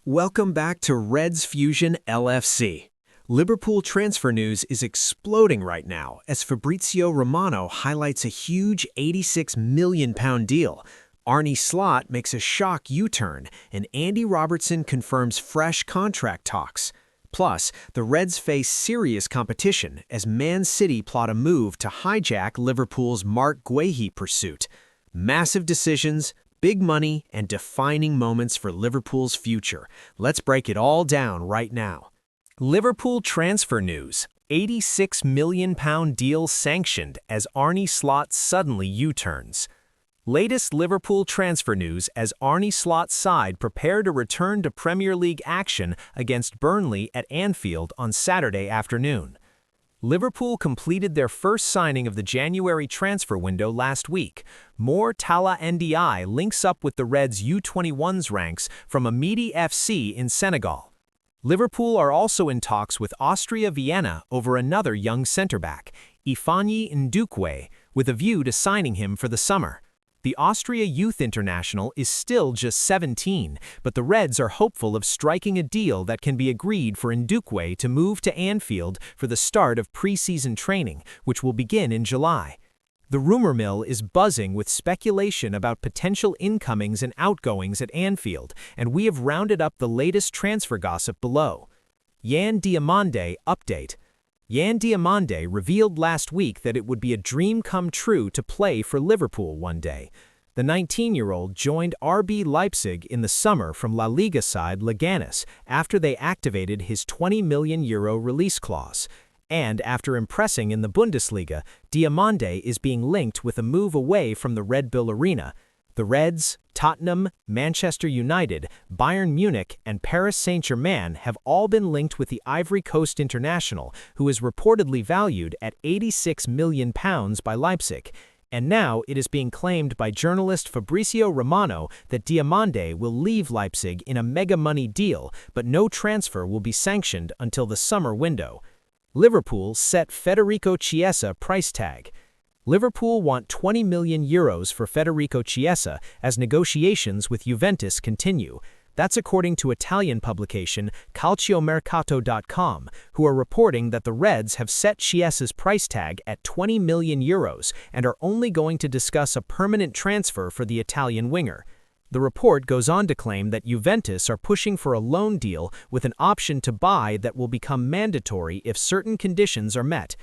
Welcome back to Reds Fusion LFC. Liverpool transfer news is exploding right now as Fabrizio Romano highlights a huge £86 million deal. Arne Slot makes a shock U-turn, and Andy Robertson confirms fresh contract talks. Plus, the Reds face serious competition as Man City plot a move to hijack Liverpool's Marc Guehi pursuit. Massive decisions, big money, and defining moments for Liverpool's future. Let's break it all down right now. Liverpool transfer news. £86 million deal sanctioned as Arne Slot suddenly U-turns. Latest Liverpool transfer news as Arne Slot's side prepare to return to Premier League action against Burnley at Anfield on Saturday afternoon. Liverpool completed their first signing of the January transfer window last week. More Tala Ndi links up with the Reds' U21s ranks from Diamande FC in Senegal. Liverpool are also in talks with Austria Vienna over another young centre-back, Ifeanyi Ndukwe, with a view to signing him for the summer. The Austria youth international is still just 17, but the Reds are hopeful of striking a deal that can be agreed for Ndukwe to move to Anfield for the start of pre-season training, which will begin in July. The rumor mill is buzzing with speculation about potential incomings and outgoings at Anfield, and we have rounded up the latest transfer gossip below. Diamande update. Diamande revealed last week that it would be a dream come true to play for Liverpool one day. The 19-year-old joined RB Leipzig in the summer from La Liga side Leganés after they activated his €20 million release clause. And after impressing in the Bundesliga, Diamande is being linked with a move away from the Red Bull Arena. The Reds, Tottenham, Manchester United, Bayern Munich, and Paris Saint-Germain have all been linked with the Ivory Coast international, who is reportedly valued at £86 million by Leipzig. And now it is being claimed by journalist Fabrizio Romano that Diamande will leave Leipzig in a mega-money deal, but no transfer will be sanctioned until the summer window. Liverpool set Federico Chiesa price tag. Liverpool want €20 million for Federico Chiesa as negotiations with Juventus continue. That's according to Italian publication calciomercato.com, who are reporting that the Reds have set Chiesa's price tag at €20 million and are only going to discuss a permanent transfer for the Italian winger. The report goes on to claim that Juventus are pushing for a loan deal with an option to buy that will become mandatory if certain conditions are met.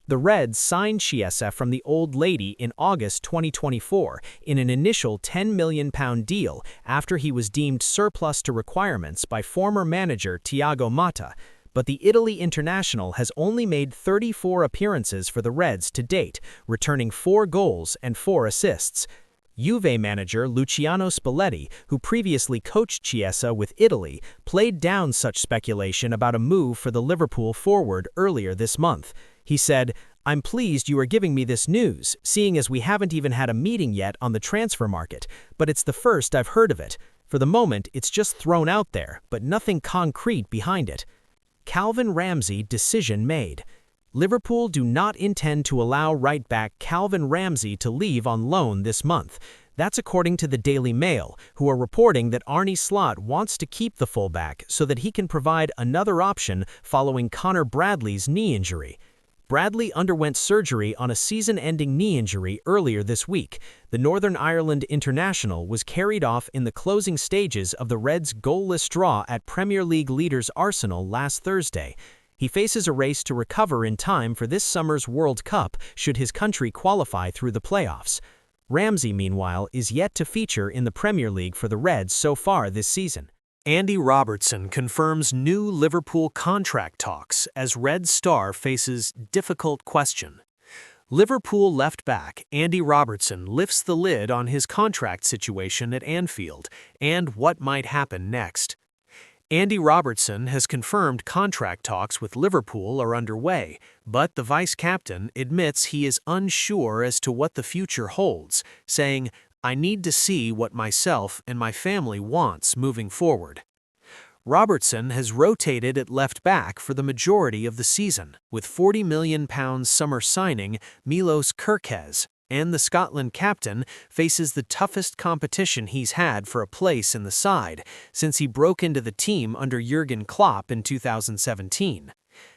The Reds signed Chiesa from the Old Lady in August 2024 in an initial £10 million deal after he was deemed surplus to requirements by former manager Thiago Motta, but the Italy international has only made 34 appearances for the Reds to date, returning 4 goals and 4 assists. Juve manager Luciano Spalletti, who previously coached Chiesa with Italy, played down such speculation about a move for the Liverpool forward earlier this month. He said, "I'm pleased you are giving me this news, seeing as we haven't even had a meeting yet on the transfer market, but it's the first I've heard of it. For the moment, it's just thrown out there, but nothing concrete behind it." Calvin Ramsay decision made. Liverpool do not intend to allow right-back Calvin Ramsay to leave on loan this month. That's according to the Daily Mail, who are reporting that Arne Slot wants to keep the fullback so that he can provide another option following Connor Bradley's knee injury. Bradley underwent surgery on a season-ending knee injury earlier this week. The Northern Ireland international was carried off in the closing stages of the Reds' goalless draw at Premier League leaders Arsenal last Thursday. He faces a race to recover in time for this summer's World Cup should his country qualify through the playoffs. Ramsay, meanwhile, is yet to feature in the Premier League for the Reds so far this season. Andy Robertson confirms new Liverpool contract talks as Red star faces difficult question. Liverpool left-back Andy Robertson lifts the lid on his contract situation at Anfield and what might happen next. Andy Robertson has confirmed contract talks with Liverpool are underway, but the vice-captain admits he is unsure as to what the future holds, saying, "I need to see what myself and my family wants moving forward." Robertson has rotated at left-back for the majority of the season, with £40 million summer signing Milos Kerkez and the Scotland captain faces the toughest competition he's had for a place in the side since he broke into the team under Jurgen Klopp in 2017.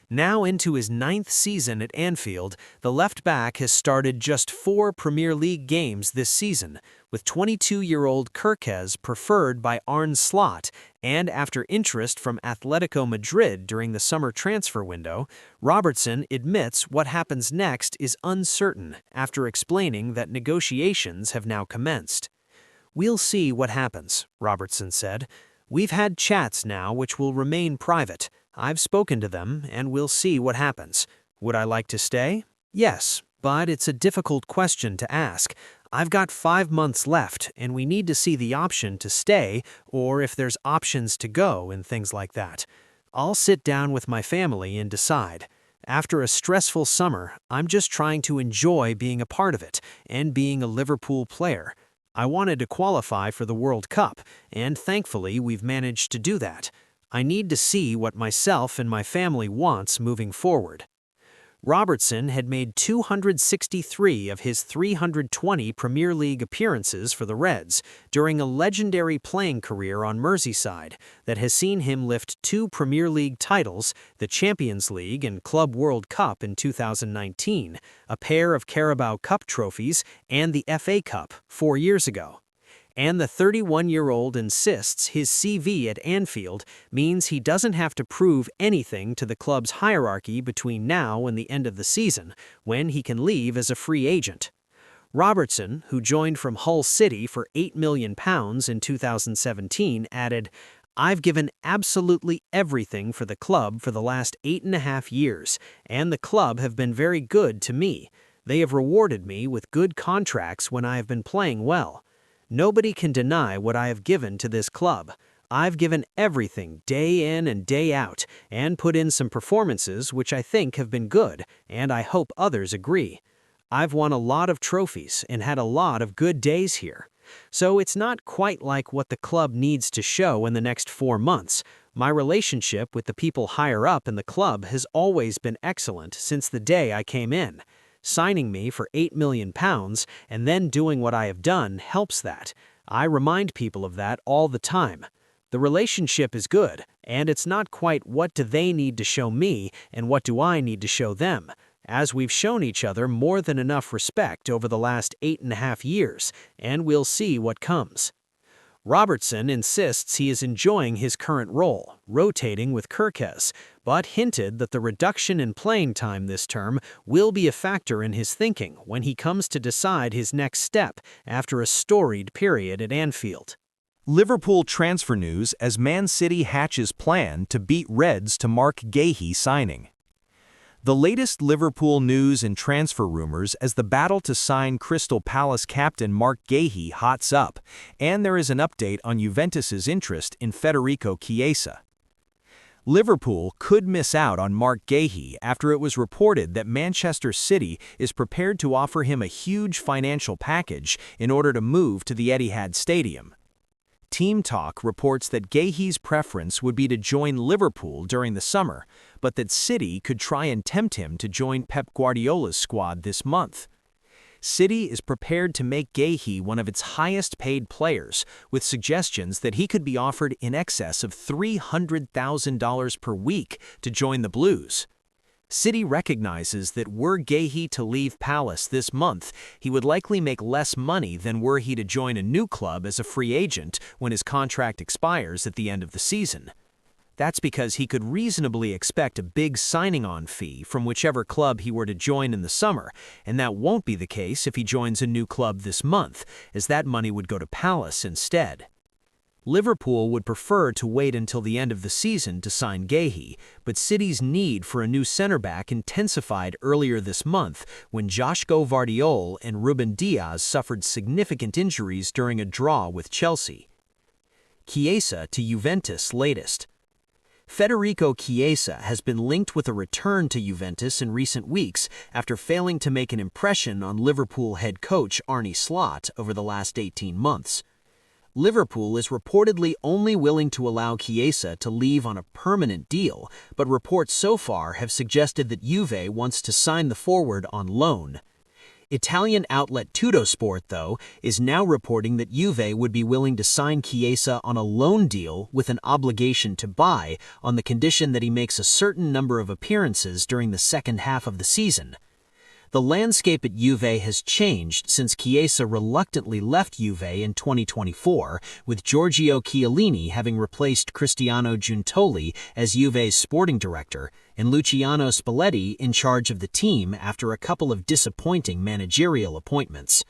Now into his 9th season at Anfield, the left-back has started just 4 Premier League games this season, with 22-year-old Chiesa preferred by Arne Slot, and after interest from Atletico Madrid during the summer transfer window, Robertson admits what happens next is uncertain after explaining that negotiations have now commenced. "We'll see what happens," Robertson said. "We've had chats now which will remain private. I've spoken to them, and we'll see what happens. Would I like to stay? Yes, but it's a difficult question to ask. I've got 5 months left, and we need to see the option to stay, or if there's options to go and things like that. I'll sit down with my family and decide. After a stressful summer, I'm just trying to enjoy being a part of it and being a Liverpool player. I wanted to qualify for the World Cup, and thankfully we've managed to do that. I need to see what myself and my family wants moving forward." Robertson had made 263 of his 320 Premier League appearances for the Reds during a legendary playing career on Merseyside that has seen him lift 2 Premier League titles, the Champions League and Club World Cup in 2019, a pair of Carabao Cup trophies, and the FA Cup 4 years ago. And the 31-year-old insists his CV at Anfield means he doesn't have to prove anything to the club's hierarchy between now and the end of the season, when he can leave as a free agent. Robertson, who joined from Hull City for £8 million in 2017, added, "I've given absolutely everything for the club for the last 8.5 years, and the club have been very good to me. They have rewarded me with good contracts when I have been playing well. Nobody can deny what I have given to this club. I've given everything day in and day out, and put in some performances which I think have been good, and I hope others agree. I've won a lot of trophies and had a lot of good days here. So it's not quite like what the club needs to show in the next 4 months. My relationship with the people higher up in the club has always been excellent since the day I came in. Signing me for £8 million and then doing what I have done helps that. I remind people of that all the time. The relationship is good, and it's not quite what do they need to show me and what do I need to show them, as we've shown each other more than enough respect over the last 8.5 years, and we'll see what comes." Robertson insists he is enjoying his current role, rotating with Chiesa, but hinted that the reduction in playing time this term will be a factor in his thinking when he comes to decide his next step after a storied period at Anfield. Liverpool transfer news as Man City hatches plan to beat Reds to Marc Guehi signing. The latest Liverpool news and transfer rumors as the battle to sign Crystal Palace captain Marc Guehi hots up, and there is an update on Juventus's interest in Federico Chiesa. Liverpool could miss out on Marc Guehi after it was reported that Manchester City is prepared to offer him a huge financial package in order to move to the Etihad Stadium. Team Talk reports that Guehi's preference would be to join Liverpool during the summer, but that City could try and tempt him to join Pep Guardiola's squad this month. City is prepared to make Guehi one of its highest-paid players, with suggestions that he could be offered in excess of $300,000 per week to join the Blues. City recognizes that were Guehi to leave Palace this month, he would likely make less money than were he to join a new club as a free agent when his contract expires at the end of the season. That's because he could reasonably expect a big signing-on fee from whichever club he were to join in the summer, and that won't be the case if he joins a new club this month, as that money would go to Palace instead. Liverpool would prefer to wait until the end of the season to sign Guehi, but City's need for a new centre-back intensified earlier this month when Joško Vardiol and Ruben Dias suffered significant injuries during a draw with Chelsea. Chiesa to Juventus latest. Federico Chiesa has been linked with a return to Juventus in recent weeks after failing to make an impression on Liverpool head coach Arne Slot over the last 18 months. Liverpool is reportedly only willing to allow Chiesa to leave on a permanent deal, but reports so far have suggested that Juve wants to sign the forward on loan. Italian outlet Tuttosport, though, is now reporting that Juve would be willing to sign Chiesa on a loan deal with an obligation to buy on the condition that he makes a certain number of appearances during the second half of the season. The landscape at Juve has changed since Chiesa reluctantly left Juve in 2024, with Giorgio Chiellini having replaced Cristiano Giuntoli as Juve's sporting director, and Luciano Spalletti in charge of the team after a couple of disappointing managerial appointments.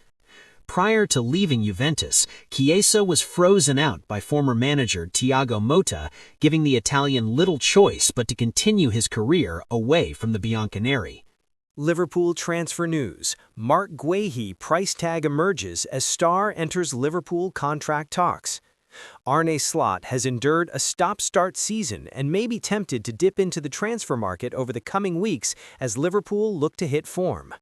Prior to leaving Juventus, Chiesa was frozen out by former manager Thiago Motta, giving the Italian little choice but to continue his career away from the Bianconeri. Liverpool transfer news. Marc Guehi price tag emerges as star enters Liverpool contract talks. Arne Slot has endured a stop-start season and may be tempted to dip into the transfer market over the coming weeks as Liverpool look to hit form.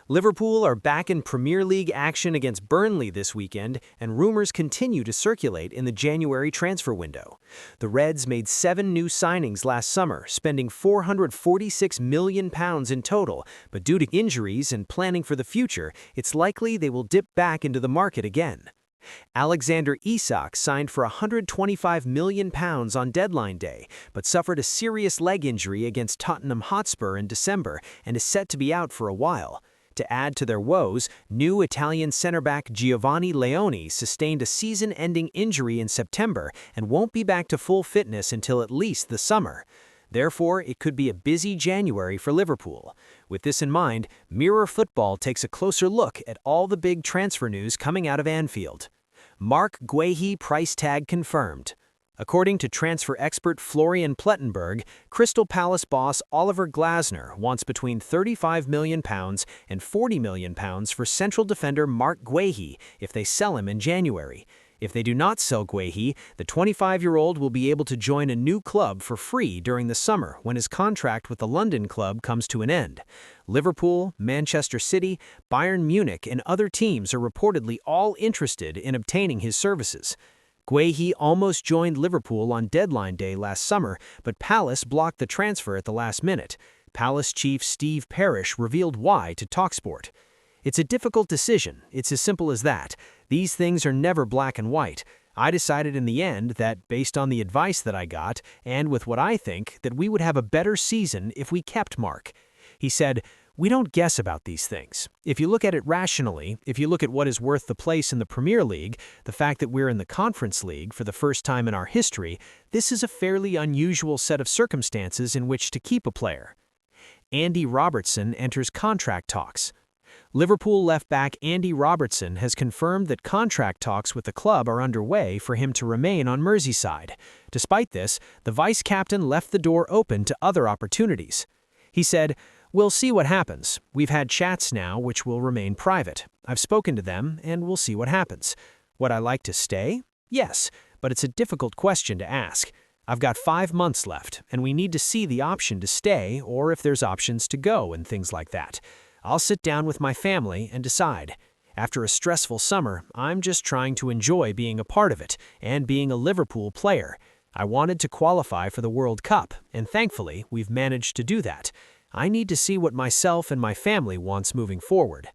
Liverpool are back in Premier League action against Burnley this weekend, and rumors continue to circulate in the January transfer window. The Reds made 7 new signings last summer, spending £446 million in total, but due to injuries and planning for the future, it's likely they will dip back into the market again. Alexander Isak signed for £125 million on deadline day, but suffered a serious leg injury against Tottenham Hotspur in December and is set to be out for a while. To add to their woes, new Italian center-back Giovanni Leone sustained a season-ending injury in September and won't be back to full fitness until at least the summer. Therefore, it could be a busy January for Liverpool. With this in mind, Mirror Football takes a closer look at all the big transfer news coming out of Anfield. Marc Guehi price tag confirmed. According to transfer expert Florian Plettenberg, Crystal Palace boss Oliver Glasner wants between £35 million and £40 million for central defender Marc Guehi if they sell him in January. If they do not sell Guehi, the 25-year-old will be able to join a new club for free during the summer when his contract with the London club comes to an end. Liverpool, Manchester City, Bayern Munich, and other teams are reportedly all interested in obtaining his services. Guehi almost joined Liverpool on deadline day last summer, but Palace blocked the transfer at the last minute. Palace chief Steve Parish revealed why to TalkSport. "It's a difficult decision. It's as simple as that. These things are never black and white. I decided in the end that, based on the advice that I got, and with what I think, that we would have a better season if we kept Marc." He said, "We don't guess about these things. If you look at it rationally, if you look at what is worth the place in the Premier League, the fact that we're in the Conference League for the first time in our history, this is a fairly unusual set of circumstances in which to keep a player." Andy Robertson enters contract talks. Liverpool left-back Andy Robertson has confirmed that contract talks with the club are underway for him to remain on Merseyside. Despite this, the vice-captain left the door open to other opportunities. He said, "We'll see what happens. We've had chats now which will remain private. I've spoken to them, and we'll see what happens. Would I like to stay? Yes, but it's a difficult question to ask. I've got 5 months left, and we need to see the option to stay or if there's options to go and things like that. I'll sit down with my family and decide. After a stressful summer, I'm just trying to enjoy being a part of it and being a Liverpool player. I wanted to qualify for the World Cup, and thankfully, we've managed to do that. I need to see what myself and my family wants moving forward."